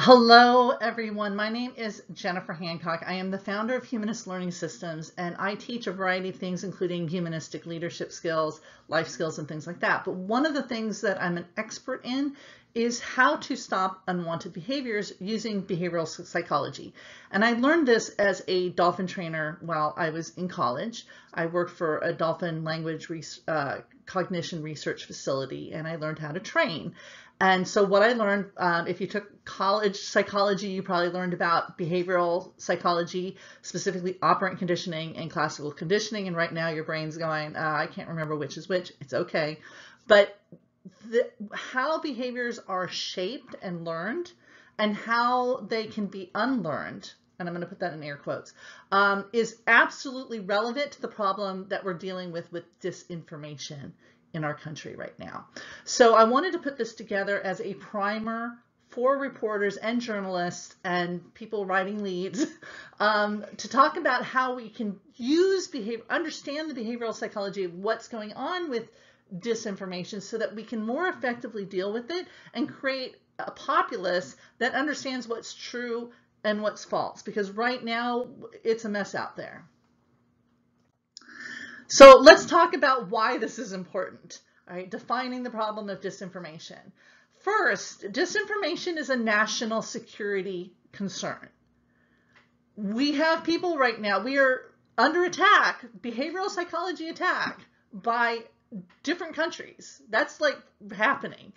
Hello, everyone. My name is Jennifer Hancock. I am the founder of Humanist Learning Systems, and I teach a variety of things, including humanistic leadership skills, life skills, and things like that. But one of the things that I'm an expert in is how to stop unwanted behaviors using behavioral psychology. And I learned this as a dolphin trainer while I was in college. I worked for a dolphin language cognition research facility, and I learned how to train. And so what I learned, if you took college psychology, you probably learned about behavioral psychology, specifically operant conditioning and classical conditioning. And right now your brain's going, I can't remember which is which. It's okay. But how behaviors are shaped and learned and how they can be unlearned, and I'm going to put that in air quotes, is absolutely relevant to the problem that we're dealing with disinformation in our country right now. So I wanted to put this together as a primer for reporters and journalists and people writing leads to talk about how we can understand the behavioral psychology of what's going on with disinformation so that we can more effectively deal with it and create a populace that understands what's true and what's false, because right now it's a mess out there. So let's talk about why this is important, all right? Defining the problem of disinformation. First, disinformation is a national security concern. We have people right now, we are under attack, behavioral psychology attack by different countries. That's like happening.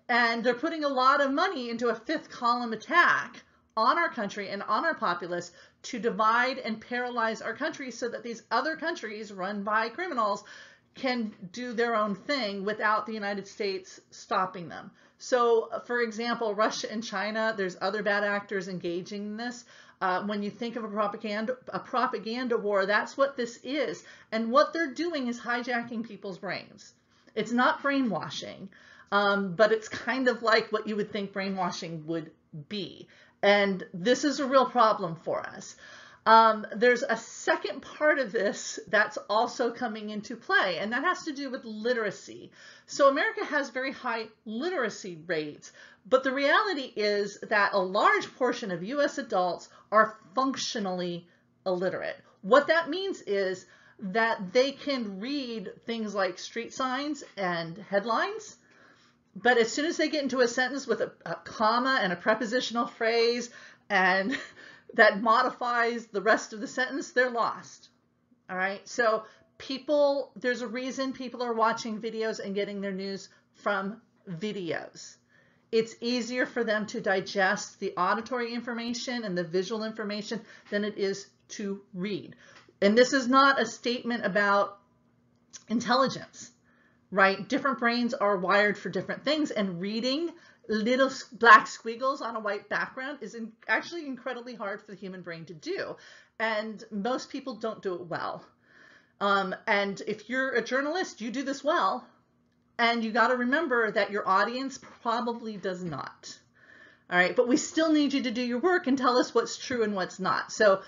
And they're putting a lot of money into a fifth column attack on our country and on our populace to divide and paralyze our country so that these other countries run by criminals can do their own thing without the United States stopping them. So, for example, Russia and China, there's other bad actors engaging in this. When you think of a propaganda war, that's what this is. And what they're doing is hijacking people's brains. It's not brainwashing, but it's kind of like what you would think brainwashing would be. And this is a real problem for us. There's a second part of this that's also coming into play, and that has to do with literacy. So America has very high literacy rates, but the reality is that a large portion of US adults are functionally illiterate. What that means is that they can read things like street signs and headlines, but as soon as they get into a sentence with a comma and a prepositional phrase and that modifies the rest of the sentence, they're lost. All right. So there's a reason people are watching videos and getting their news from videos. It's easier for them to digest the auditory information and the visual information than it is to read. And this is not a statement about intelligence. Right? Different brains are wired for different things, and reading little black squiggles on a white background is actually incredibly hard for the human brain to do. And most people don't do it well. And if you're a journalist, you do this well. And you got to remember that your audience probably does not. All right. But we still need you to do your work and tell us what's true and what's not. So,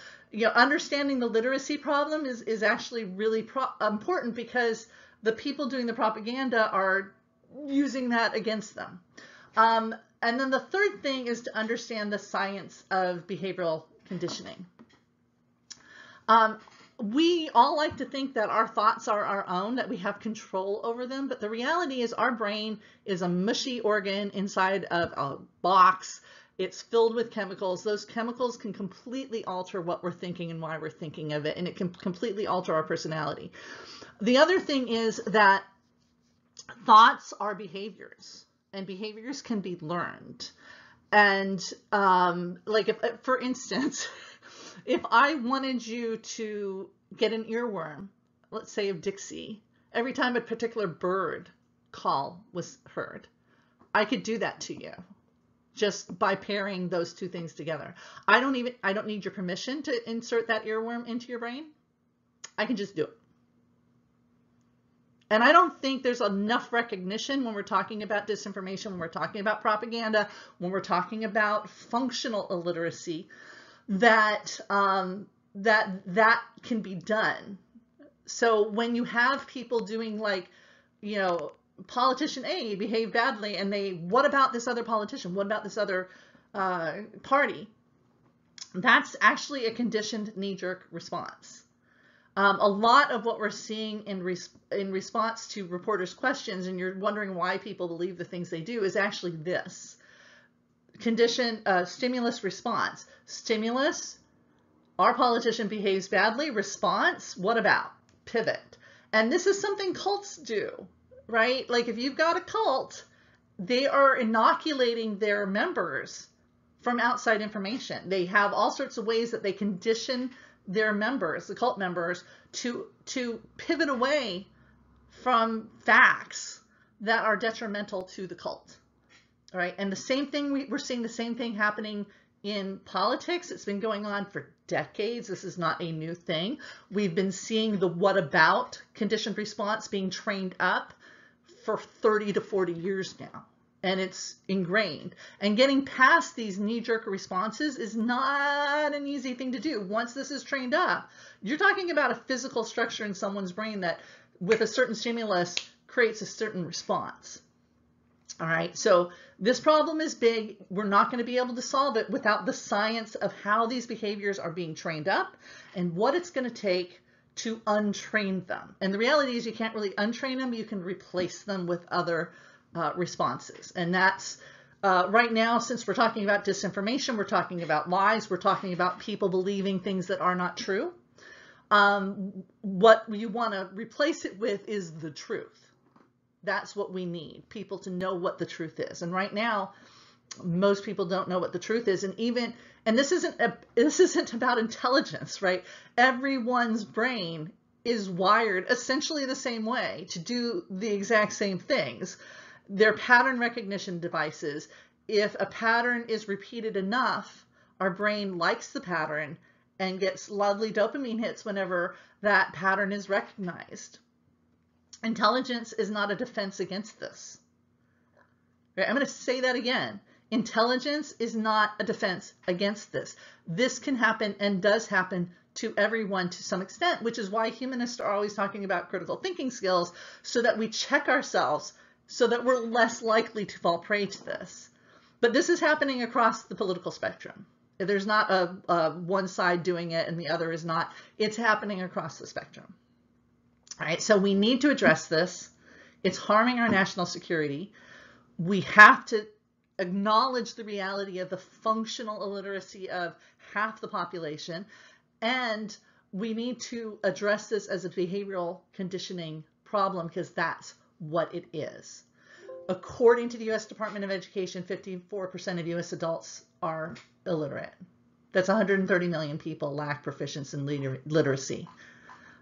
understanding the literacy problem is actually really important, because the people doing the propaganda are using that against them. And then the third thing is to understand the science of behavioral conditioning. We all like to think that our thoughts are our own, that we have control over them, but the reality is our brain is a mushy organ inside of a box. It's filled with chemicals. Those chemicals can completely alter what we're thinking and why we're thinking of it, and it can completely alter our personality. The other thing is that thoughts are behaviors, and behaviors can be learned. And for instance, if I wanted you to get an earworm, let's say of Dixie, every time a particular bird call was heard, I could do that to you just by pairing those two things together. I don't need your permission to insert that earworm into your brain. I can just do it. And I don't think there's enough recognition when we're talking about disinformation, when we're talking about propaganda, when we're talking about functional illiteracy, that that can be done. So when you have people doing politician A behaved badly, and what about this other politician? What about this other party, that's actually a conditioned knee-jerk response. A lot of what we're seeing in response to reporters' questions, and you're wondering why people believe the things they do, is actually this. Stimulus response. Stimulus, our politician behaves badly. Response, what about? Pivot. And this is something cults do, right? Like if you've got a cult, they are inoculating their members from outside information. They have all sorts of ways that they condition their members, the cult members, to pivot away from facts that are detrimental to the cult. All right, and the same thing, we're seeing the same thing happening in politics. It's been going on for decades. This is not a new thing. We've been seeing the what about conditioned response being trained up for 30 to 40 years now. And it's ingrained. And getting past these knee-jerk responses is not an easy thing to do. Once this is trained up, you're talking about a physical structure in someone's brain that with a certain stimulus creates a certain response. All right, so this problem is big. We're not going to be able to solve it without the science of how these behaviors are being trained up and what it's going to take to untrain them. And the reality is you can't really untrain them. You can replace them with other responses. And that's right now, since we're talking about disinformation, we're talking about lies, we're talking about people believing things that are not true. What you want to replace it with is the truth. That's what we need, people to know what the truth is. And right now, most people don't know what the truth is. And this isn't about intelligence, right? Everyone's brain is wired essentially the same way to do the exact same things. They're pattern recognition devices. If a pattern is repeated enough, our brain likes the pattern and gets lovely dopamine hits whenever that pattern is recognized. Intelligence is not a defense against this. Right? I'm going to say that again. Intelligence is not a defense against this. This can happen and does happen to everyone to some extent, which is why humanists are always talking about critical thinking skills, so that we check ourselves so that we're less likely to fall prey to this. But this is happening across the political spectrum. There's not a one side doing it and the other is not. It's happening across the spectrum. All right, so we need to address this. It's harming our national security. We have to acknowledge the reality of the functional illiteracy of half the population, and we need to address this as a behavioral conditioning problem, because that's what it is. According to the U.S. Department of Education, 54% of U.S. adults are illiterate. That's 130 million people lack proficiency in literacy.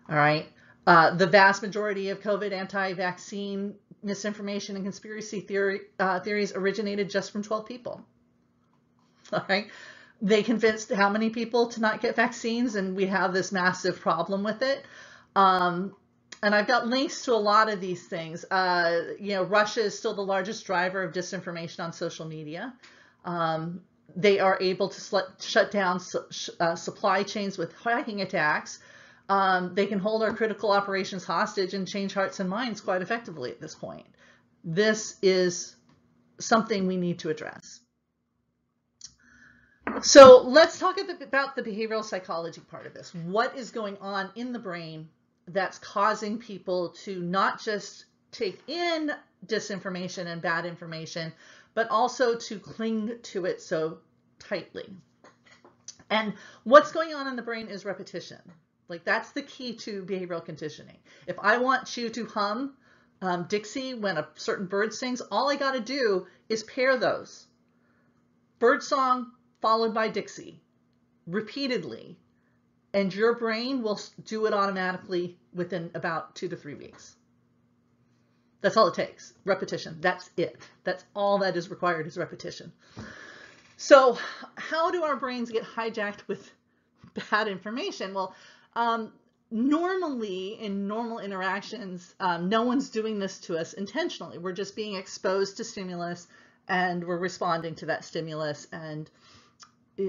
All right. The vast majority of COVID anti-vaccine misinformation and conspiracy theories originated just from 12 people. All right. They convinced how many people to not get vaccines, and we have this massive problem with it. And I've got links to a lot of these things. Russia is still the largest driver of disinformation on social media. They are able to shut down supply chains with hacking attacks. They can hold our critical operations hostage and change hearts and minds quite effectively at this point. This is something we need to address. So let's talk about the behavioral psychology part of this. What is going on in the brain that's causing people to not just take in disinformation and bad information, but also to cling to it so tightly? And what's going on in the brain is repetition. Like, that's the key to behavioral conditioning. If I want you to hum Dixie when a certain bird sings, all I got to do is pair those. Bird song followed by Dixie repeatedly, and your brain will do it automatically within about 2 to 3 weeks. That's all it takes. Repetition. That's it. That's all that is required, is repetition. So how do our brains get hijacked with bad information? Well, normally in normal interactions, no one's doing this to us intentionally. We're just being exposed to stimulus and we're responding to that stimulus, and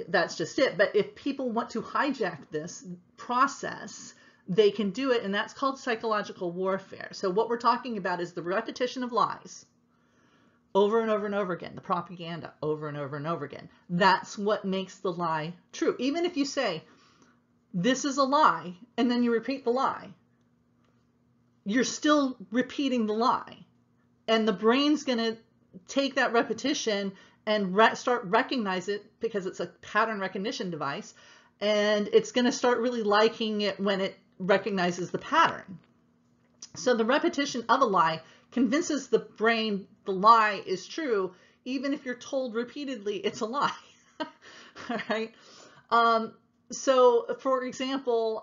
that's just it. But if people want to hijack this process, they can do it, and that's called psychological warfare. So what we're talking about is the repetition of lies over and over and over again, the propaganda over and over and over again. That's what makes the lie true. Even if you say, this is a lie, and then you repeat the lie, you're still repeating the lie. And the brain's going to take that repetition and start recognize it, because it's a pattern recognition device, and it's going to start really liking it when it recognizes the pattern. So the repetition of a lie convinces the brain the lie is true, even if you're told repeatedly it's a lie. All right. So, for example,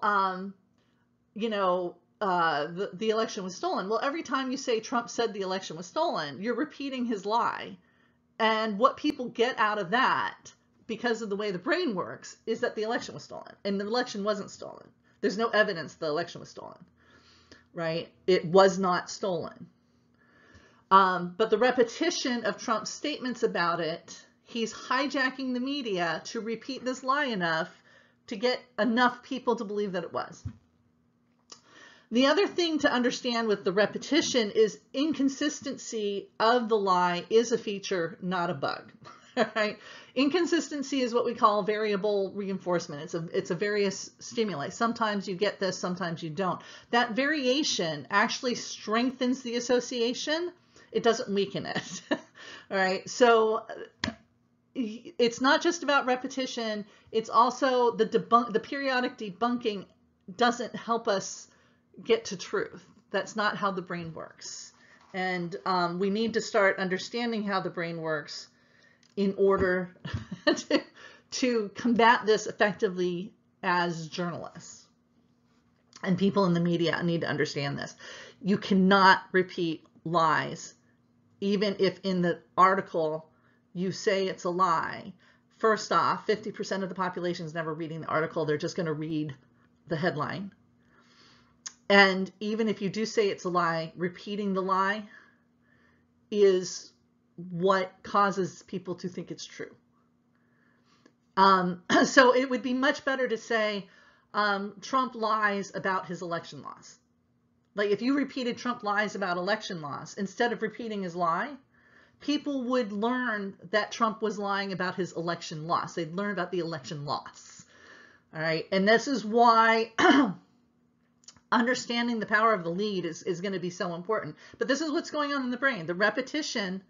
the election was stolen. Well, every time you say Trump said the election was stolen, you're repeating his lie. And what people get out of that, because of the way the brain works, is that the election was stolen. And the election wasn't stolen. There's no evidence the election was stolen, right? It was not stolen. But the repetition of Trump's statements about it, he's hijacking the media to repeat this lie enough to get enough people to believe that it was. The other thing to understand with the repetition is inconsistency of the lie is a feature, not a bug. Right? Inconsistency is what we call variable reinforcement. It's a various stimuli. Sometimes you get this, sometimes you don't. That variation actually strengthens the association. It doesn't weaken it. All right. So it's not just about repetition. It's also the periodic debunking doesn't help us get to truth. That's not how the brain works. And we need to start understanding how the brain works in order to combat this effectively as journalists. And people in the media need to understand this. You cannot repeat lies, even if in the article you say it's a lie. First off, 50% of the population is never reading the article. They're just going to read the headline. And even if you do say it's a lie, repeating the lie is what causes people to think it's true. So it would be much better to say Trump lies about his election loss. Like if you repeated Trump lies about election loss, instead of repeating his lie, people would learn that Trump was lying about his election loss. They'd learn about the election loss. All right. And this is why understanding the power of the lead is going to be so important. But this is what's going on in the brain. The repetition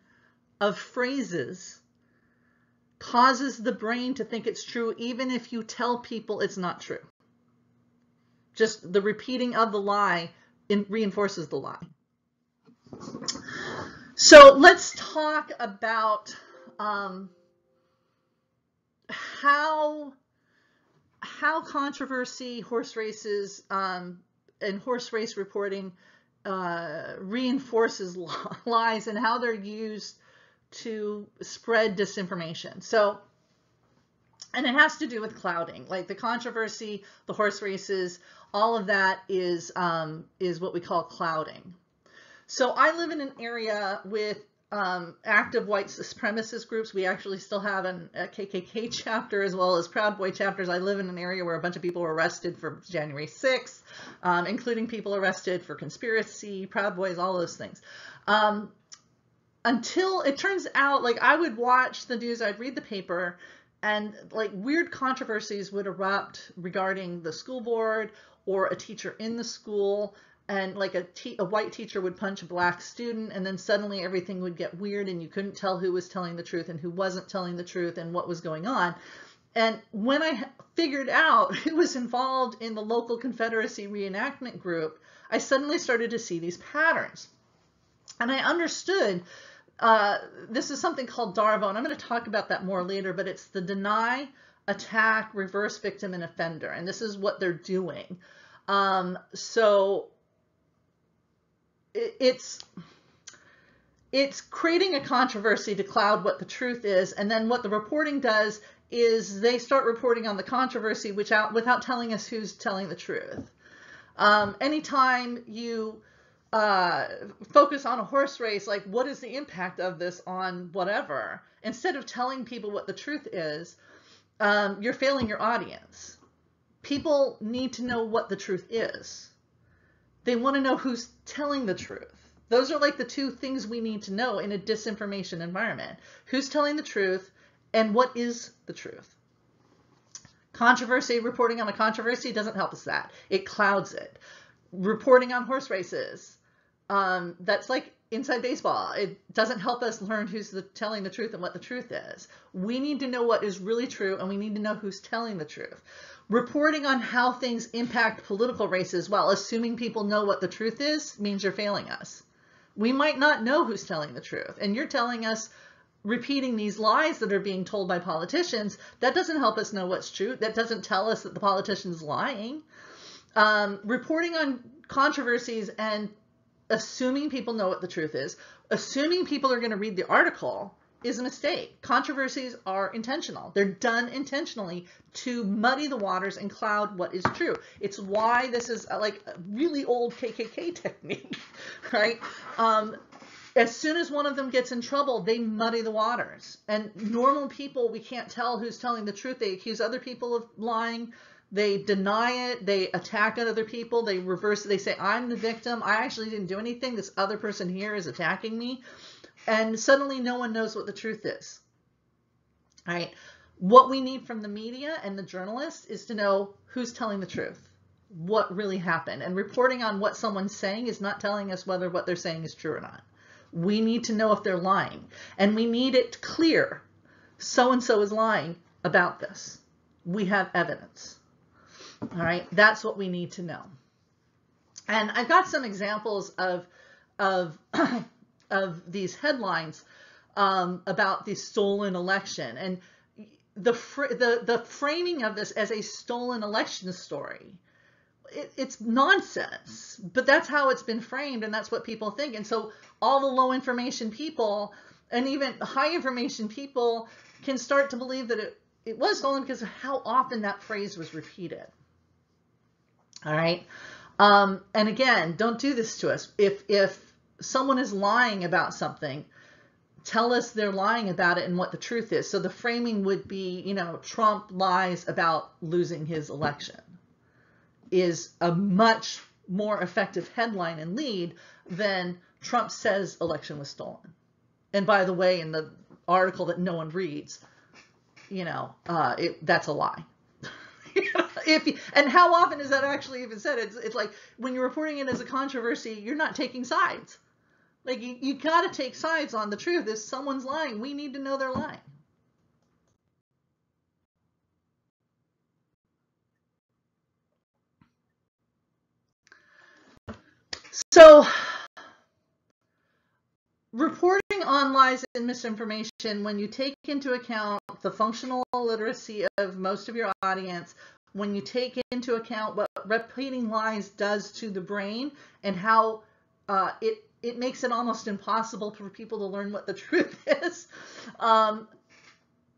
of phrases causes the brain to think it's true, even if you tell people it's not true. Just the repeating of the lie reinforces the lie. So let's talk about how controversy, horse races, and horse race reporting reinforces lies and how they're used to spread disinformation. So, and it has to do with clouding, like the controversy, the horse races, all of that is what we call clouding. So I live in an area with active white supremacist groups. We actually still have a KKK chapter as well as Proud Boy chapters. I live in an area where a bunch of people were arrested for January 6th, including people arrested for conspiracy, Proud Boys, all those things. Until it turns out, like I would watch the news, I'd read the paper, and like weird controversies would erupt regarding the school board or a teacher in the school. And like a white teacher would punch a black student, and then suddenly everything would get weird and you couldn't tell who was telling the truth and who wasn't telling the truth and what was going on. And when I figured out who was involved in the local Confederacy reenactment group, I suddenly started to see these patterns. And I understood this is something called DARVO, and I'm going to talk about that more later, but it's the deny, attack, reverse victim, and offender. And this is what they're doing. So it's creating a controversy to cloud what the truth is, and then what the reporting does is they start reporting on the controversy without telling us who's telling the truth. Anytime you focus on a horse race, like what is the impact of this on whatever, instead of telling people what the truth is, you're failing your audience. People need to know what the truth is. They want to know who's telling the truth. Those are like the two things we need to know in a disinformation environment. Who's telling the truth and what is the truth? Controversy, reporting on a controversy doesn't help us that. It clouds it. Reporting on horse races, that's like inside baseball. It doesn't help us learn who's telling the truth and what the truth is. We need to know what is really true, and we need to know who's telling the truth. Reporting on how things impact political races while assuming people know what the truth is means you're failing us. We might not know who's telling the truth, and you're telling us repeating these lies that are being told by politicians. That doesn't help us know what's true. That doesn't tell us that the politician's lying. Reporting on controversies and assuming people know what the truth is, assuming people are going to read the article, is a mistake. Controversies are intentional. They're done intentionally to muddy the waters and cloud what is true. It's why this is like a really old KKK technique, right? As soon as one of them gets in trouble, they muddy the waters. And normal people, we can't tell who's telling the truth. They accuse other people of lying. They deny it. They attack other people. They reverse it. They say, I'm the victim. I actually didn't do anything. This other person here is attacking me. And suddenly no one knows what the truth is. All right. What we need from the media and the journalists is to know who's telling the truth, what really happened. And reporting on what someone's saying is not telling us whether what they're saying is true or not. We need to know if they're lying, and we need it clear. So-and-so is lying about this. We have evidence. All right, that's what we need to know. And I've got some examples of these headlines about the stolen election, and the framing of this as a stolen election story. It's nonsense, but that's how it's been framed, and that's what people think. And so all the low information people and even high information people can start to believe that it was stolen because of how often that phrase was repeated. All right. And again, don't do this to us. If someone is lying about something, tell us they're lying about it and what the truth is. So the framing would be, you know, Trump lies about losing his election, is a much more effective headline and lead than Trump says election was stolen. And by the way, in the article that no one reads, you know, that's a lie. And how often is that actually even said? It's like when you're reporting it as a controversy, you're not taking sides. Like you got to take sides on the truth. If someone's lying, we need to know they're lying. So reporting on lies and misinformation, when you take into account the functional literacy of most of your audience, when you take into account what repeating lies does to the brain and how it makes it almost impossible for people to learn what the truth is,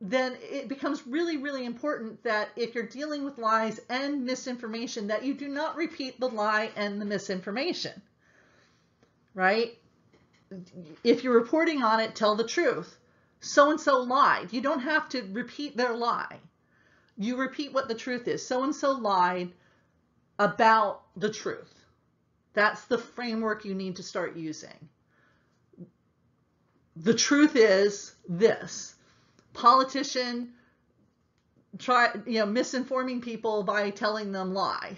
then it becomes really, really important that if you're dealing with lies and misinformation, that you do not repeat the lie and the misinformation, right? If you're reporting on it, tell the truth. So-and-so lied. You don't have to repeat their lie. You repeat what the truth is. So-and-so lied about the truth. That's the framework you need to start using. The truth is this. Politician misinforming people by telling them lie,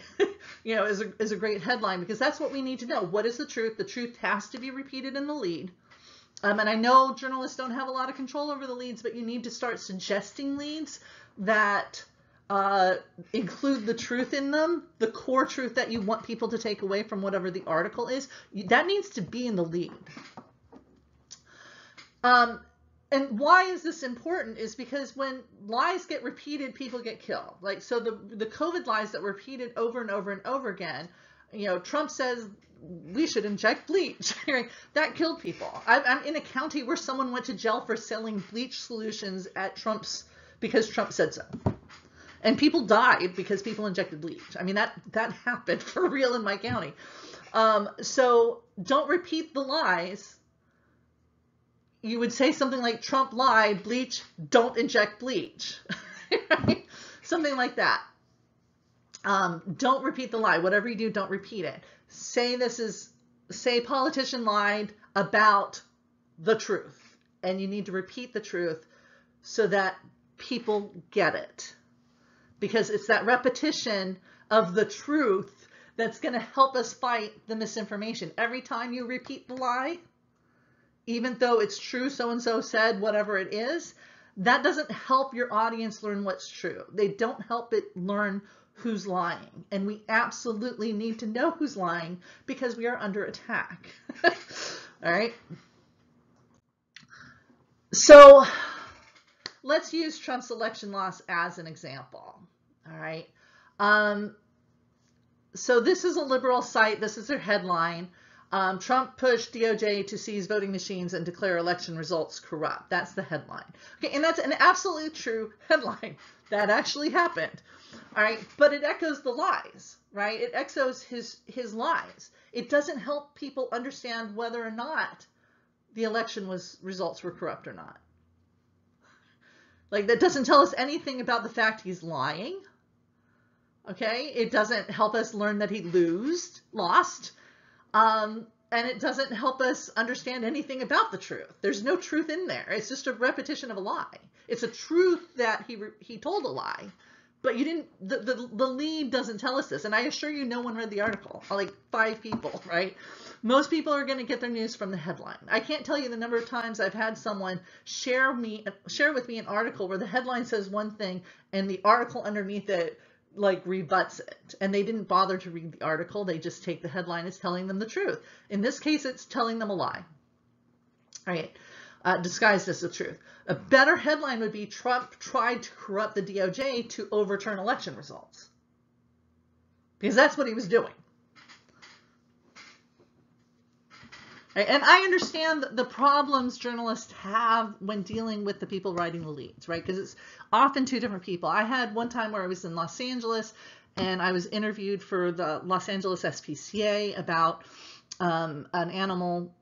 is a great headline, because that's what we need to know. What is the truth? The truth has to be repeated in the lead. And I know journalists don't have a lot of control over the leads, but you need to start suggesting leads that include the truth in them, the core truth that you want people to take away from whatever the article is. That needs to be in the lead. And why is this important is because when lies get repeated, people get killed. Like, so the COVID lies that were repeated over and over and over again, Trump says we should inject bleach. That killed people. I'm in a county where someone went to jail for selling bleach solutions at because Trump said so. And people died because people injected bleach. I mean, that happened for real in my county. So don't repeat the lies. You would say something like Trump lied, bleach, don't inject bleach. Right? Something like that. Don't repeat the lie. Whatever you do, don't repeat it. Say this is say politician lied about the truth, and you need to repeat the truth so that people get it, because it's that repetition of the truth that's going to help us fight the misinformation. Every time you repeat the lie, even though it's true, so-and-so said whatever it is, that doesn't help your audience learn what's true. They don't help it learn who's lying. And we absolutely need to know who's lying because we are under attack. All right. So let's use Trump's election loss as an example. All right. So this is a liberal site. This is their headline. Trump pushed DOJ to seize voting machines and declare election results corrupt. That's the headline. Okay, and that's an absolutely true headline. That actually happened. All right, but it echoes the lies, right? It echoes his lies. It doesn't help people understand whether or not the election results were corrupt or not. Like, that doesn't tell us anything about the fact he's lying. Okay, it doesn't help us learn that he lost. And it doesn't help us understand anything about the truth. There's no truth in there. It's just a repetition of a lie. It's a truth that he told a lie, but you didn't. The lead doesn't tell us this. And I assure you, no one read the article. Like 5 people, right? Most people are going to get their news from the headline. I can't tell you the number of times I've had someone share with me an article where the headline says one thing and the article underneath it like rebuts it, and they didn't bother to read the article. They just take the headline as telling them the truth. In this case, it's telling them a lie, right? Disguised as the truth. A better headline would be Trump tried to corrupt the DOJ to overturn election results, because that's what he was doing. Right? And I understand the problems journalists have when dealing with the people writing the leads, right? Because it's often 2 different people. I had one time where I was in Los Angeles and I was interviewed for the Los Angeles SPCA about an animal,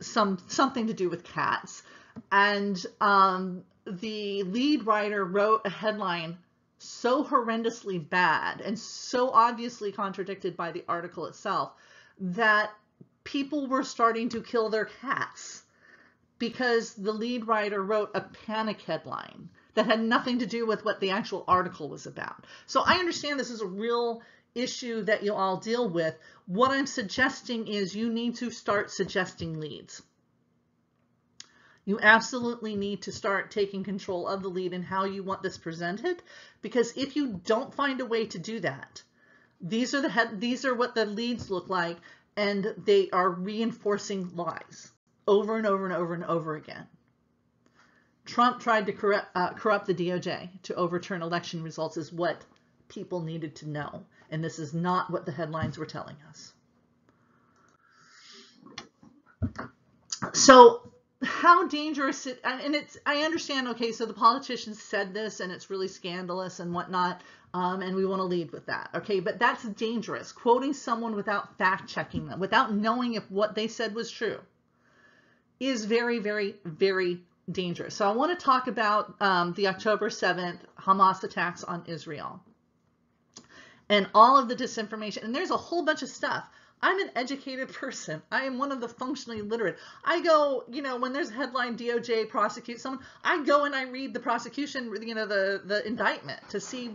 something to do with cats. And the lead writer wrote a headline so horrendously bad and so obviously contradicted by the article itself that people were starting to kill their cats because the lead writer wrote a panic headline that had nothing to do with what the actual article was about. So I understand this is a real issue that you all deal with. What I'm suggesting is you need to start suggesting leads. You absolutely need to start taking control of the lead and how you want this presented, because if you don't find a way to do that, these are what the leads look like, and they are reinforcing lies over and over and over and over again. Trump tried to corrupt the DOJ to overturn election results is what people needed to know. And this is not what the headlines were telling us. So how dangerous it, and it's, I understand, okay, so the politicians said this and it's really scandalous and whatnot, and we want to lead with that, okay, but that's dangerous. Quoting someone without fact checking them, without knowing if what they said was true, is very, very, very dangerous. So I want to talk about the October 7th Hamas attacks on Israel and all of the disinformation, and there's a whole bunch of stuff. I'm an educated person. I am one of the functionally literate. I go, you know, when there's a headline DOJ prosecute someone, I go and I read the prosecution, you know, the indictment to see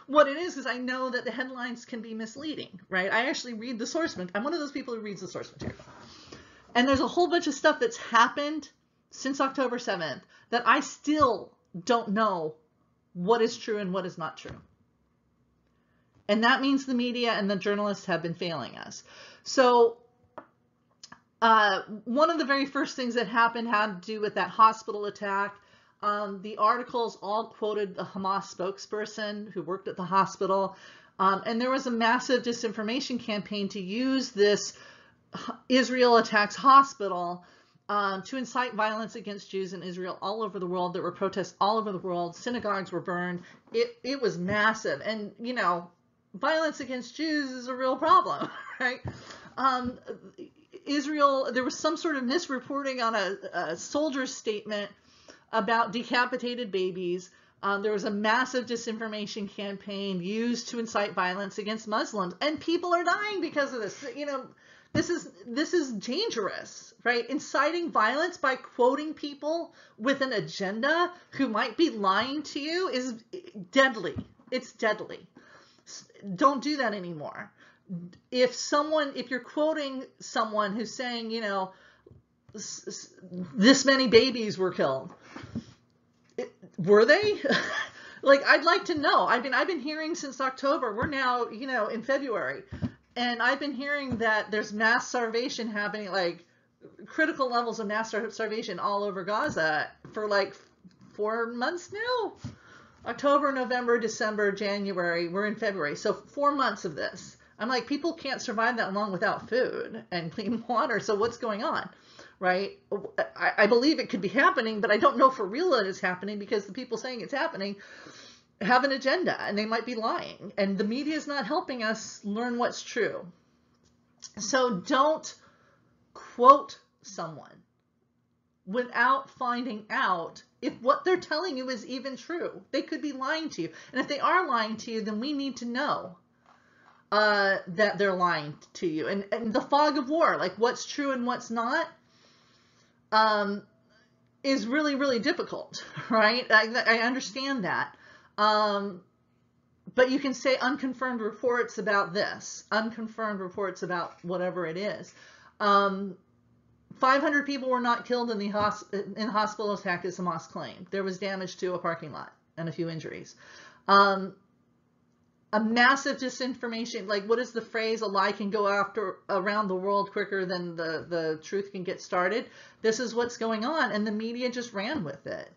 what it is, because I know that the headlines can be misleading, right? I actually read the source material. I'm one of those people who reads the source material. And there's a whole bunch of stuff that's happened since October 7th that I still don't know what is true and what is not true. And that means the media and the journalists have been failing us. So one of the very first things that happened had to do with that hospital attack. The articles all quoted the Hamas spokesperson who worked at the hospital. And there was a massive disinformation campaign to use this Israel attacks hospital to incite violence against Jews in Israel all over the world. There were protests all over the world. Synagogues were burned. It was massive. And, you know, violence against Jews is a real problem, right? Israel, there was some sort of misreporting on a soldier's statement about decapitated babies. There was a massive disinformation campaign used to incite violence against Muslims, and people are dying because of this. You know, This is dangerous, right? Inciting violence by quoting people with an agenda who might be lying to you is deadly. It's deadly. Don't do that anymore. If you're quoting someone who's saying, you know, this many babies were killed, were they? Like, I'd like to know. I've been hearing since October. We're now, you know, in February. And I've been hearing that there's mass starvation happening, like critical levels of mass starvation all over Gaza for like 4 months now. October, November, December, January, we're in February. So 4 months of this. I'm like, people can't survive that long without food and clean water. So what's going on, right? I believe it could be happening, but I don't know for real that it's happening because the people saying it's happening have an agenda and they might be lying, and the media is not helping us learn what's true. So don't quote someone without finding out if what they're telling you is even true. They could be lying to you, and if they are lying to you, then we need to know that they're lying to you. And the fog of war, like what's true and what's not, is really, really difficult, right? I understand that. But you can say unconfirmed reports about this, unconfirmed reports about whatever it is. 500 people were not killed in the hospital attack, as Hamas claimed. There was damage to a parking lot and a few injuries. A massive disinformation, like what is the phrase? A lie can go around the world quicker than the truth can get started. This is what's going on, and the media just ran with it.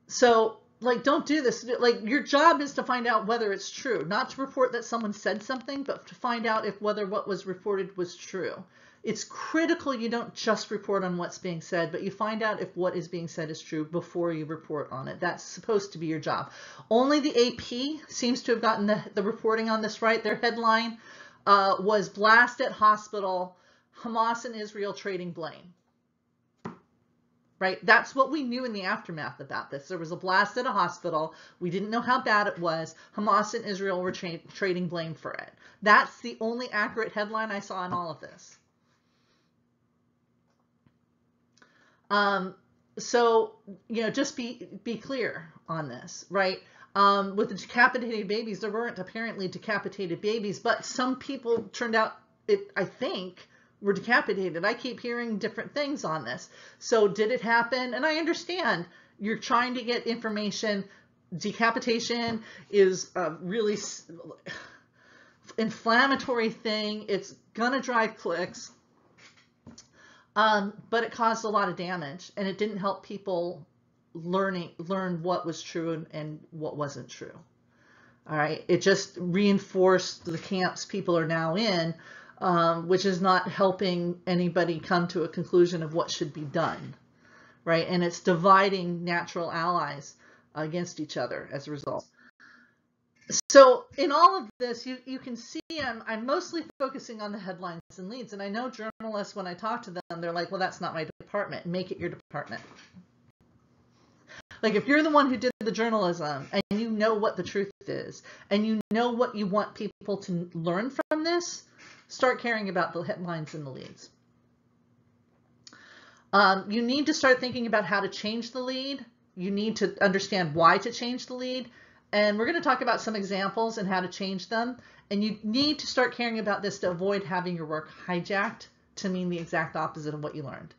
So, like, don't do this. Like, your job is to find out whether it's true, not to report that someone said something, but to find out if whether what was reported was true. It's critical you don't just report on what's being said, but you find out if what is being said is true before you report on it. That's supposed to be your job. Only the AP seems to have gotten the reporting on this right. Their headline was "Blast at Hospital, Hamas and Israel Trading Blame." Right? That's what we knew in the aftermath about this. There was a blast at a hospital. We didn't know how bad it was. Hamas and Israel were trading blame for it. That's the only accurate headline I saw in all of this. So, you know, just be clear on this, right? With the decapitated babies, there weren't apparently decapitated babies, but some people turned out, I think, were decapitated. I keep hearing different things on this. So did it happen? And I understand you're trying to get information. Decapitation is a really inflammatory thing. It's gonna drive clicks, but it caused a lot of damage, and it didn't help people learn what was true and what wasn't true. All right, it just reinforced the camps people are now in, which is not helping anybody come to a conclusion of what should be done, right? And it's dividing natural allies against each other as a result. So in all of this, you can see I'm mostly focusing on the headlines and leads. And I know journalists, when I talk to them, they're like, well, that's not my department. Make it your department. Like, if you're the one who did the journalism and you know what the truth is and you know what you want people to learn from this, start caring about the headlines and the leads. You need to start thinking about how to change the lead. You need to understand why to change the lead. And we're going to talk about some examples and how to change them. And you need to start caring about this to avoid having your work hijacked to mean the exact opposite of what you learned.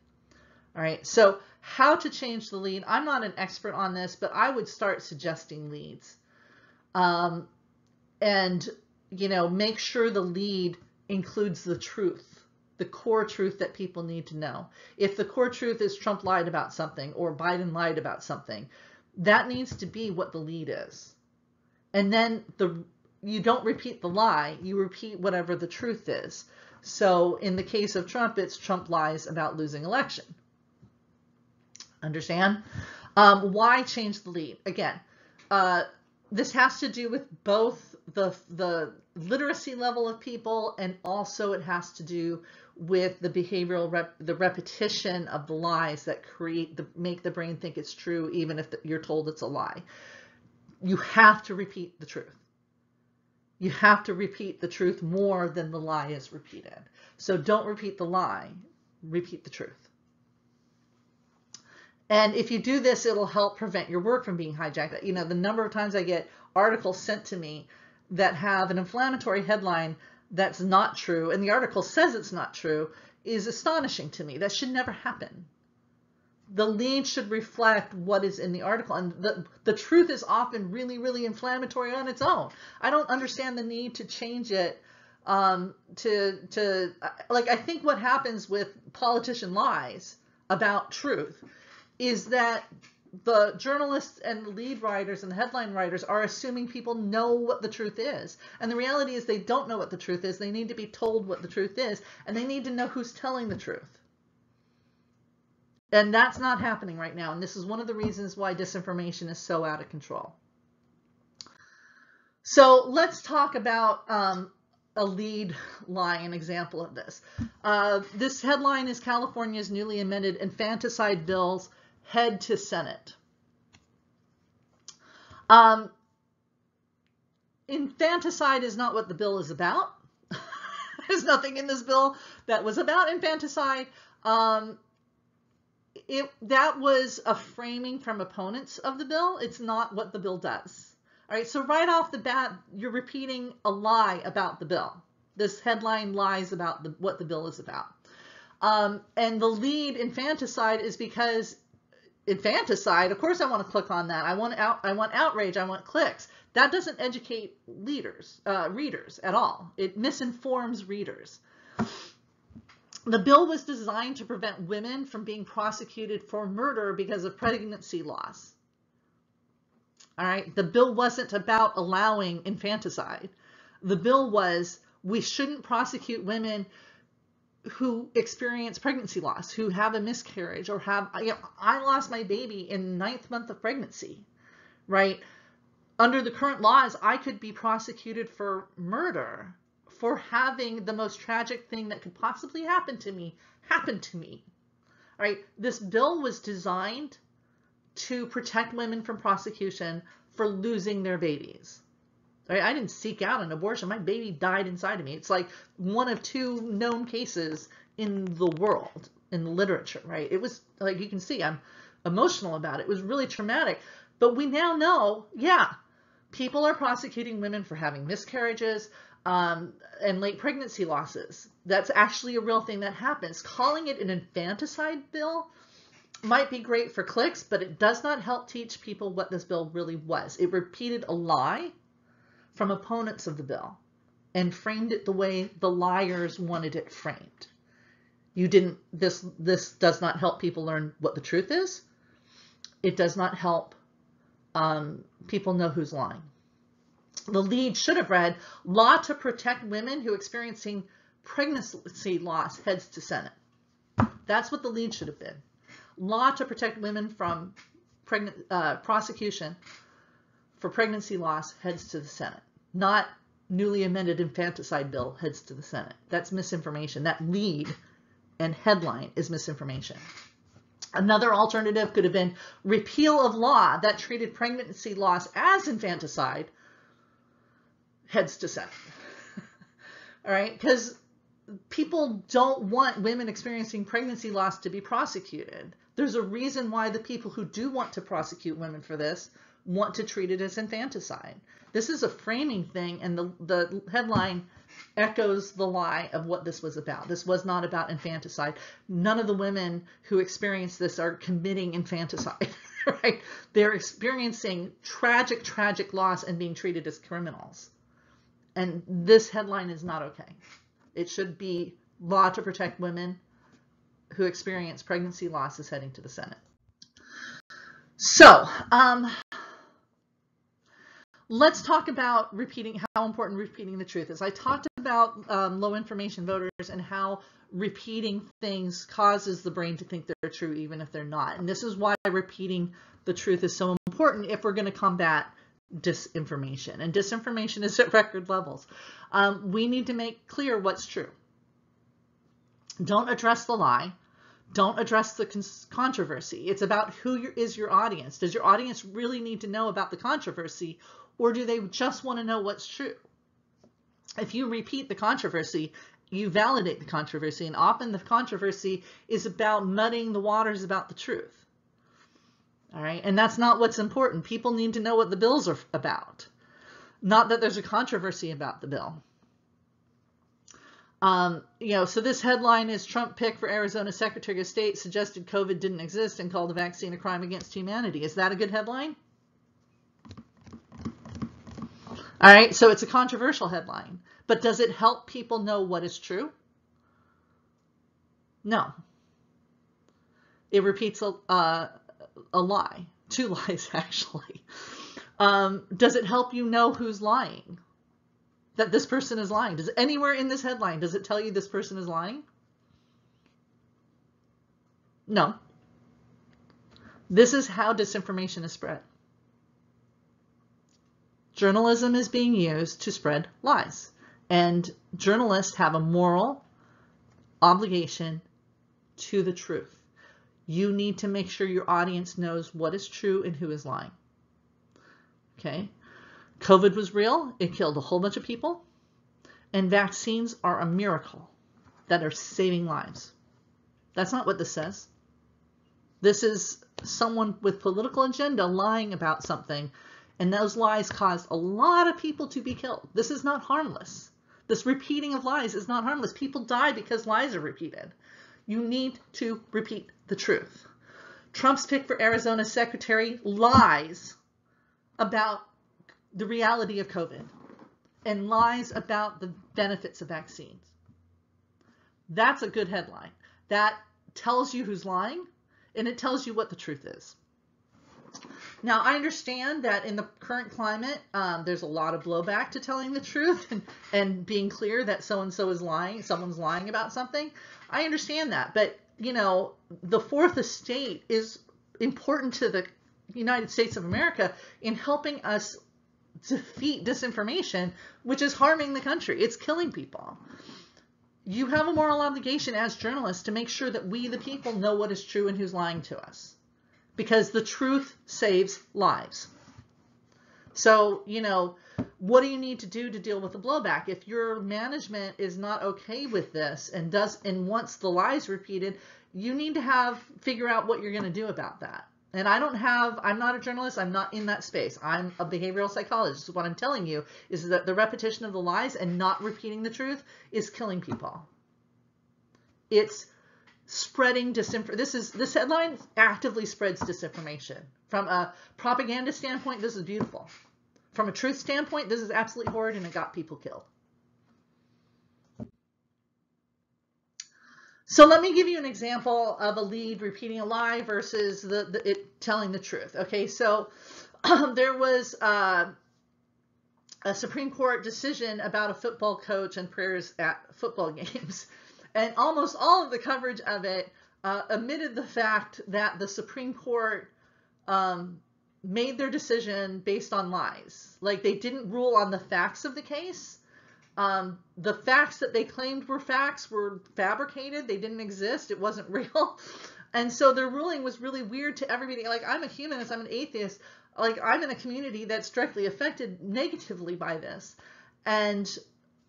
All right, so how to change the lead. I'm not an expert on this, but I would start suggesting leads. And, you know, make sure the lead includes the truth, the core truth that people need to know. If the core truth is Trump lied about something or Biden lied about something, that needs to be what the lead is. And then you don't repeat the lie, you repeat whatever the truth is. So in the case of Trump, it's Trump lies about losing election. Understand? Why change the lead? Again, this has to do with both the literacy level of people, and also it has to do with the behavioral the repetition of the lies that make the brain think it's true, even if you're told it's a lie. You have to repeat the truth. You have to repeat the truth more than the lie is repeated. So don't repeat the lie, repeat the truth. And if you do this, it'll help prevent your work from being hijacked. You know, the number of times I get articles sent to me that have an inflammatory headline that's not true, and the article says it's not true, is astonishing to me. That should never happen. The lead should reflect what is in the article, and the truth is often really, really inflammatory on its own. I don't understand the need to change it like, I think what happens with politician lies about truth is that the journalists and the lead writers and the headline writers are assuming people know what the truth is. And the reality is they don't know what the truth is. They need to be told what the truth is, and they need to know who's telling the truth. And that's not happening right now. And this is one of the reasons why disinformation is so out of control. So let's talk about a lead lie, an example of this. This headline is California's newly amended infanticide bills head to Senate. Infanticide is not what the bill is about. There's nothing in this bill that was about infanticide. That was a framing from opponents of the bill. It's not what the bill does. All right, so right off the bat, you're repeating a lie about the bill. This headline lies about what the bill is about. And the lead, infanticide, is because infanticide, of course I want to click on that. I want outrage, I want clicks. That doesn't educate readers at all. It misinforms readers. The bill was designed to prevent women from being prosecuted for murder because of pregnancy loss. All right, the bill wasn't about allowing infanticide. The bill was, we shouldn't prosecute women who experience pregnancy loss, who have a miscarriage, or have, I lost my baby in 9th month of pregnancy, right? Under the current laws, I could be prosecuted for murder for having the most tragic thing that could possibly happen to me happen to me. All right, this bill was designed to protect women from prosecution for losing their babies. Right? I didn't seek out an abortion. My baby died inside of me. It's like one of 2 known cases in the world, in the literature, right? It was, like you can see, I'm emotional about it. It was really traumatic. But we now know, yeah, people are prosecuting women for having miscarriages and late pregnancy losses. That's actually a real thing that happens. Calling it an infanticide bill might be great for clicks, but it does not help teach people what this bill really was. It repeated a lie from opponents of the bill and framed it the way the liars wanted it framed. This does not help people learn what the truth is. It does not help people know who's lying. The lead should have read, law to protect women who are experiencing pregnancy loss heads to Senate. That's what the lead should have been. Law to protect women from prosecution for pregnancy loss heads to the Senate, not newly amended infanticide bill heads to the Senate. That's misinformation. That lead and headline is misinformation. Another alternative could have been repeal of law that treated pregnancy loss as infanticide heads to Senate. All right, because people don't want women experiencing pregnancy loss to be prosecuted. There's a reason why the people who do want to prosecute women for this want to treat it as infanticide. This is a framing thing, and the headline echoes the lie of what this was about. This was not about infanticide. None of the women who experience this are committing infanticide, right? They're experiencing tragic, tragic loss and being treated as criminals. And this headline is not okay. It should be law to protect women who experience pregnancy loss is heading to the Senate. So let's talk about how important repeating the truth is. I talked about low information voters and how repeating things causes the brain to think they're true even if they're not. And this is why repeating the truth is so important if we're going to combat disinformation. And disinformation is at record levels. We need to make clear what's true. Don't address the lie. Don't address the controversy. It's about who is your audience. Does your audience really need to know about the controversy, or do they just want to know what's true? if you repeat the controversy, you validate the controversy, and often the controversy is about muddying the waters about the truth. All right, and that's not what's important. People need to know what the bills are about, not that there's a controversy about the bill. So this headline is Trump pick for Arizona Secretary of State suggested COVID didn't exist and called the vaccine a crime against humanity. Is that a good headline? All right, so it's a controversial headline, but does it help people know what is true? No. It repeats a lie, two lies actually. Does it help you know who's lying? That this person is lying? Does anywhere in this headline, does it tell you this person is lying? No. This is how disinformation is spread. Journalism is being used to spread lies, and journalists have a moral obligation to the truth. You need to make sure your audience knows what is true and who is lying. Okay? COVID was real. It killed a whole bunch of people. And vaccines are a miracle that are saving lives. That's not what this says. This is someone with political agenda lying about something, and those lies caused a lot of people to be killed. This is not harmless. This repeating of lies is not harmless. People die because lies are repeated. You need to repeat the truth. Trump's pick for Arizona secretary lies about the reality of COVID and lies about the benefits of vaccines. That's a good headline. That tells you who's lying, and it tells you what the truth is. Now, I understand that in the current climate, there's a lot of blowback to telling the truth and being clear that so-and-so is lying, someone's lying about something. I understand that, but, the fourth estate is important to the United States of America in helping us defeat disinformation, which is harming the country. It's killing people. You have a moral obligation as journalists to make sure that we, the people, know what is true and who's lying to us, because the truth saves lives. So, what do you need to do to deal with the blowback? If your management is not okay with this and wants the lies repeated, you need to figure out what you're going to do about that. And I'm not a journalist. I'm not in that space. I'm a behavioral psychologist. What I'm telling you is that the repetition of the lies and not repeating the truth is killing people. It's spreading disinformation. This headline actively spreads disinformation. From a propaganda standpoint, this is beautiful. From a truth standpoint, this is absolutely horrid, and it got people killed. So let me give you an example of a lead repeating a lie versus it telling the truth. Okay, so there was a Supreme Court decision about a football coach and prayers at football games. And almost all of the coverage of it omitted the fact that the Supreme Court made their decision based on lies. Like, they didn't rule on the facts of the case. The facts that they claimed were facts were fabricated. They didn't exist. It wasn't real. And so their ruling was really weird to everybody. Like, I'm a humanist. I'm an atheist. Like, I'm in a community that's directly affected negatively by this. And,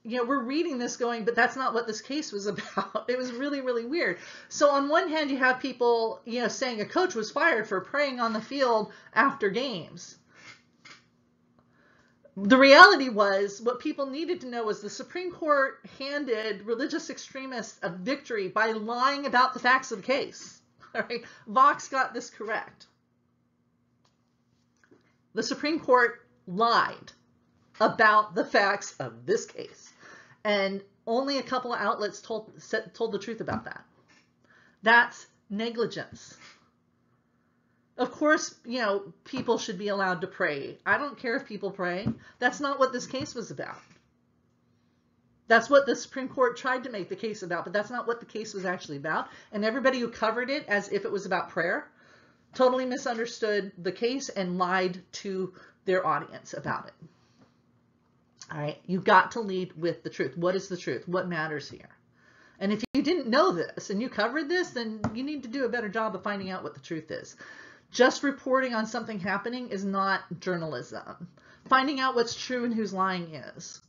we're reading this going, but that's not what this case was about. It was really, really weird. So on one hand, you have people, saying a coach was fired for praying on the field after games. The reality was, what people needed to know was the Supreme Court handed religious extremists a victory by lying about the facts of the case. All right? Vox got this correct. The Supreme Court lied about the facts of this case. And only a couple of outlets told the truth about that. That's negligence. Of course, people should be allowed to pray. I don't care if people pray. That's not what this case was about. That's what the Supreme Court tried to make the case about, but that's not what the case was actually about. And everybody who covered it as if it was about prayer totally misunderstood the case and lied to their audience about it. All right, you've got to lead with the truth. What is the truth? What matters here? And if you didn't know this and you covered this, then you need to do a better job of finding out what the truth is. Just reporting on something happening is not journalism. Finding out what's true and who's lying is.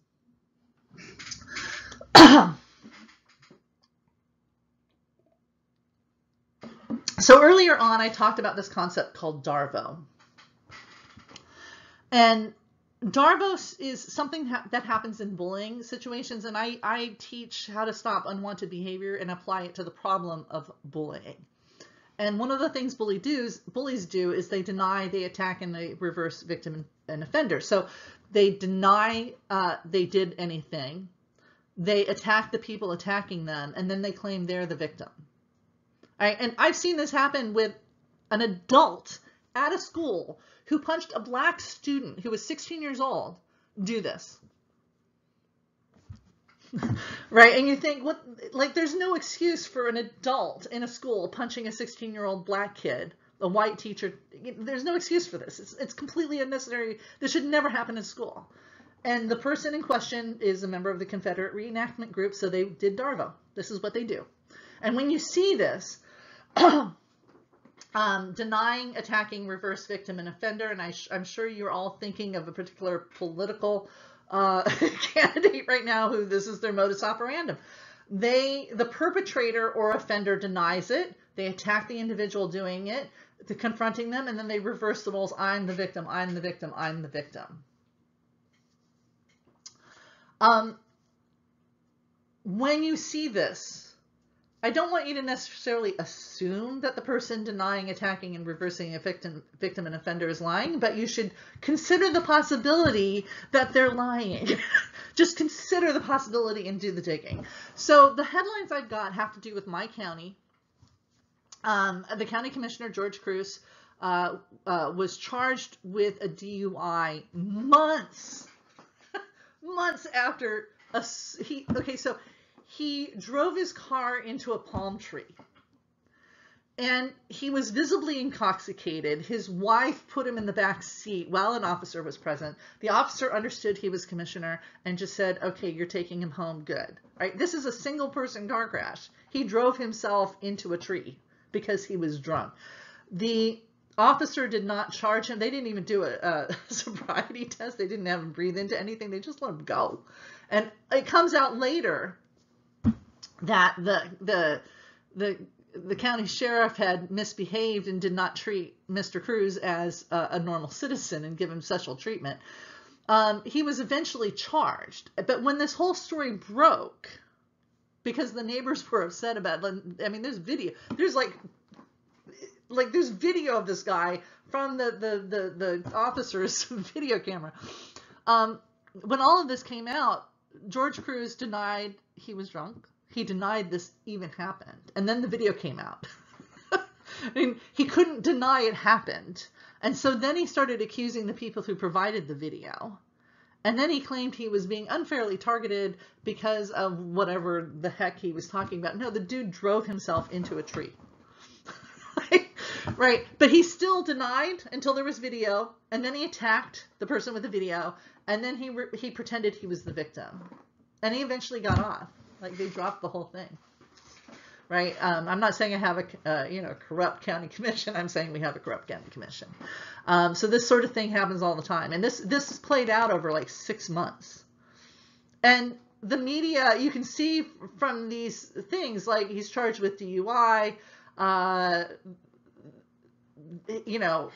So earlier on, I talked about this concept called DARVO. And DARVO is something that happens in bullying situations, and I teach how to stop unwanted behavior and apply it to the problem of bullying. And one of the things bullies do is they deny, they attack, and they reverse victim and offender. So they deny they did anything, they attack the people attacking them, and then they claim they're the victim. All right? And I've seen this happen with an adult at a school who punched a black student who was 16 years old do this. Right? And you think, what, like, there's no excuse for an adult in a school punching a 16-year-old black kid, a white teacher. There's no excuse for this. It's completely unnecessary. This should never happen in school. And the person in question is a member of the Confederate reenactment group, so they did DARVO. This is what they do. And when you see this, denying, attacking, reverse victim and offender, and I'm sure you're all thinking of a particular political candidate right now who this is their modus operandum. The perpetrator or offender denies it, they attack the individual doing it, confronting them, and then they reverse the roles. I'm the victim, I'm the victim, I'm the victim. When you see this, I don't want you to necessarily assume that the person denying, attacking, and reversing a victim and offender is lying, but you should consider the possibility that they're lying. Just consider the possibility and do the digging. So the headlines I've got have to do with my county. The county commissioner, George Cruz, was charged with a DUI months after he drove his car into a palm tree, and he was visibly intoxicated. His wife put him in the back seat while an officer was present. The officer understood he was commissioner and just said, okay, you're taking him home, good. Right? This is a single person car crash. He drove himself into a tree because he was drunk. The officer did not charge him. They didn't even do a sobriety test. They didn't have him breathe into anything. They just let him go. And it comes out later that the county sheriff had misbehaved and did not treat Mr. Cruz as a normal citizen and give him special treatment. He was eventually charged. But when this whole story broke, because the neighbors were upset about it, I mean, there's video. There's there's video of this guy from the officer's video camera. When all of this came out, George Cruz denied he was drunk. He denied this even happened. And then the video came out. I mean, he couldn't deny it happened. And so then he started accusing the people who provided the video. And then he claimed he was being unfairly targeted because of whatever the heck he was talking about. No, the dude drove himself into a tree. Right? But he still denied until there was video. And then he attacked the person with the video. And then he pretended he was the victim. And he eventually got off. Like, they dropped the whole thing, right? I'm not saying I have a corrupt county commission. I'm saying we have a corrupt county commission. So this sort of thing happens all the time, and this played out over like 6 months. And the media, you can see from these things, like he's charged with DUI.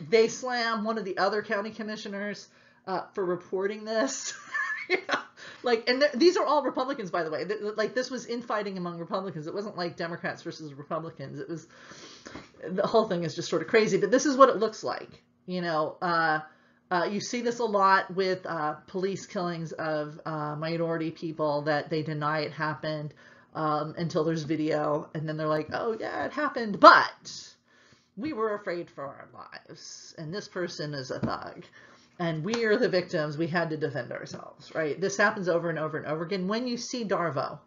They slam one of the other county commissioners for reporting this. And these are all Republicans, by the way. Like, this was infighting among Republicans. It wasn't like Democrats versus Republicans. It was, the whole thing is just sort of crazy. But this is what it looks like. You see this a lot with police killings of minority people, that they deny it happened until there's video, and then they're like, oh yeah, it happened, but we were afraid for our lives, and this person is a thug. And we are the victims. We had to defend ourselves, right? This happens over and over and over again. When you see DARVO,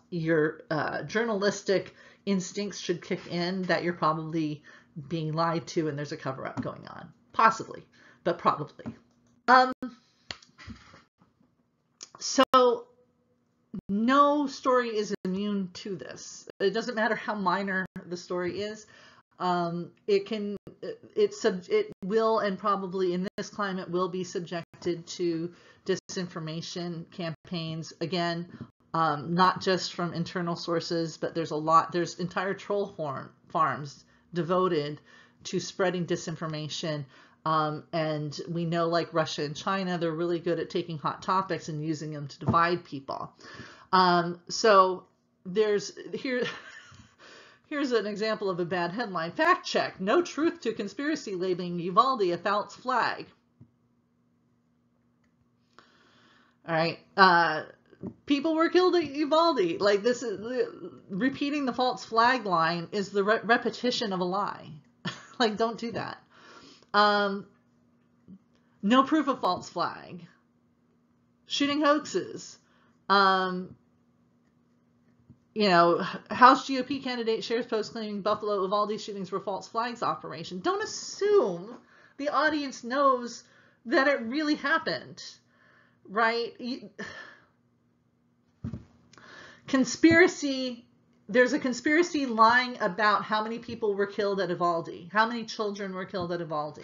your journalistic instincts should kick in that you're probably being lied to and there's a cover-up going on. Possibly, but probably. So no story is immune to this. It doesn't matter how minor the story is. It will, and probably in this climate will be subjected to disinformation campaigns, again, not just from internal sources, but there's entire troll farms devoted to spreading disinformation. And we know, like Russia and China, they're really good at taking hot topics and using them to divide people. So here's an example of a bad headline. Fact check: no truth to conspiracy labeling Uvalde a false flag. All right. People were killed at Uvalde. Like, this is repeating the false flag line is the repetition of a lie. Like, don't do that. No proof of false flag. Shooting hoaxes. You know, House GOP candidate shares post claiming Buffalo Uvalde shootings were false flags operation. Don't assume the audience knows that it really happened, right? Conspiracy, there's a conspiracy lying about how many people were killed at Uvalde, how many children were killed at Uvalde,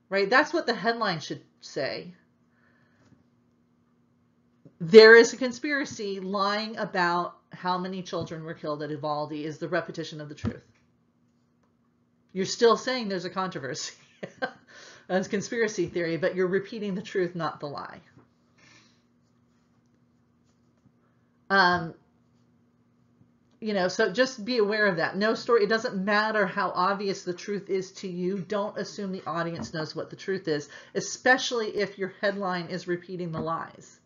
right? That's what the headline should say. There is a conspiracy lying about how many children were killed at Uvalde is the repetition of the truth. You're still saying there's a controversy. That's conspiracy theory, but you're repeating the truth, not the lie. You know, so just be aware of that. No story, it doesn't matter how obvious the truth is to you. Don't assume the audience knows what the truth is, especially if your headline is repeating the lies,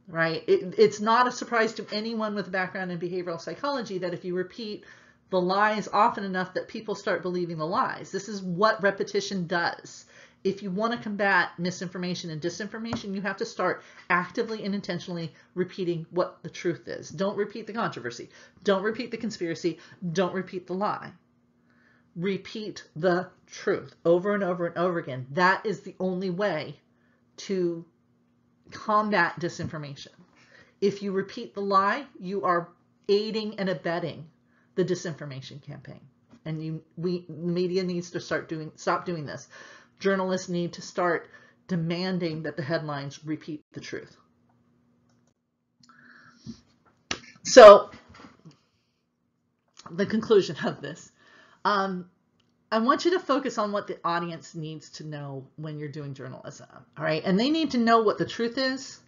right? It's not a surprise to anyone with a background in behavioral psychology that if you repeat the lies often enough that people start believing the lies. This is what repetition does. If you want to combat misinformation and disinformation, you have to start actively and intentionally repeating what the truth is. Don't repeat the controversy. Don't repeat the conspiracy. Don't repeat the lie. Repeat the truth over and over and over again. That is the only way to combat disinformation. If you repeat the lie, you are aiding and abetting the disinformation campaign. And media needs to stop doing this. Journalists need to start demanding that the headlines repeat the truth. So, the conclusion of this. I want you to focus on what the audience needs to know when you're doing journalism, all right? And they need to know what the truth is.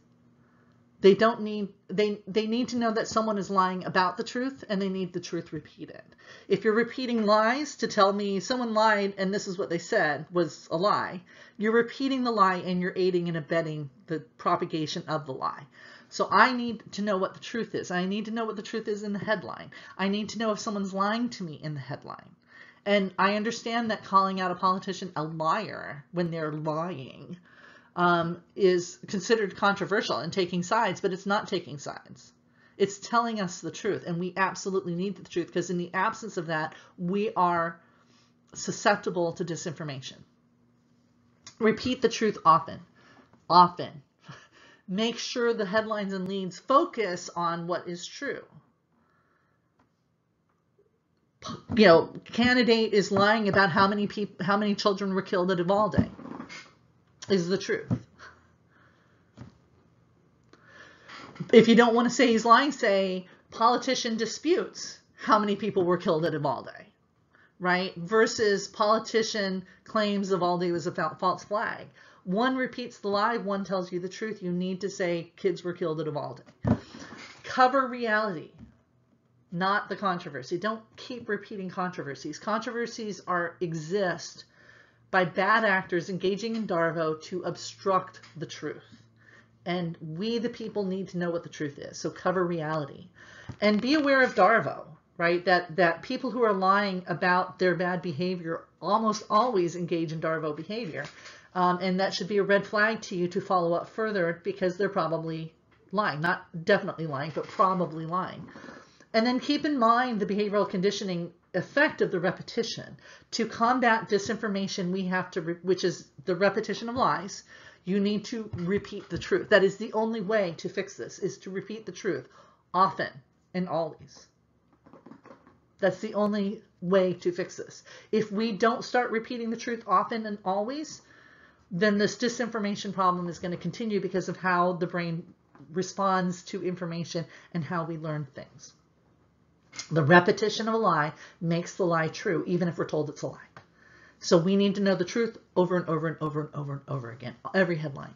They need to know that someone is lying about the truth, and they need the truth repeated. If you're repeating lies to tell me someone lied and this is what they said was a lie, you're repeating the lie and you're aiding and abetting the propagation of the lie. So I need to know what the truth is. I need to know what the truth is in the headline. I need to know if someone's lying to me in the headline. And I understand that calling out a politician a liar when they're lying is considered controversial and taking sides, but it's not taking sides. It's telling us the truth, and we absolutely need the truth, because in the absence of that, we are susceptible to disinformation. Repeat the truth often. Often. Make sure the headlines and leads focus on what is true. You know, candidate is lying about how many children were killed at Uvalde. Is the truth. If you don't want to say he's lying, say politician disputes how many people were killed at Uvalde, right? Versus politician claims Uvalde was a false flag. One repeats the lie, one tells you the truth. You need to say kids were killed at Uvalde. Cover reality, not the controversy. Don't keep repeating controversies. Controversies exist by bad actors engaging in Darvo to obstruct the truth. And we, the people, need to know what the truth is. So cover reality. And be aware of Darvo, right? That people who are lying about their bad behavior almost always engage in Darvo behavior. And that should be a red flag to you to follow up further, because they're probably lying. Not definitely lying, but probably lying. And then keep in mind the behavioral conditioning effect of the repetition. To combat disinformation, we have to, which is the repetition of lies, you need to repeat the truth. That is the only way to fix this, is to repeat the truth often and always. That's the only way to fix this. If we don't start repeating the truth often and always, then this disinformation problem is going to continue because of how the brain responds to information and how we learn things. The repetition of a lie makes the lie true, even if we're told it's a lie. So we need to know the truth over and over and over and over and over again, every headline.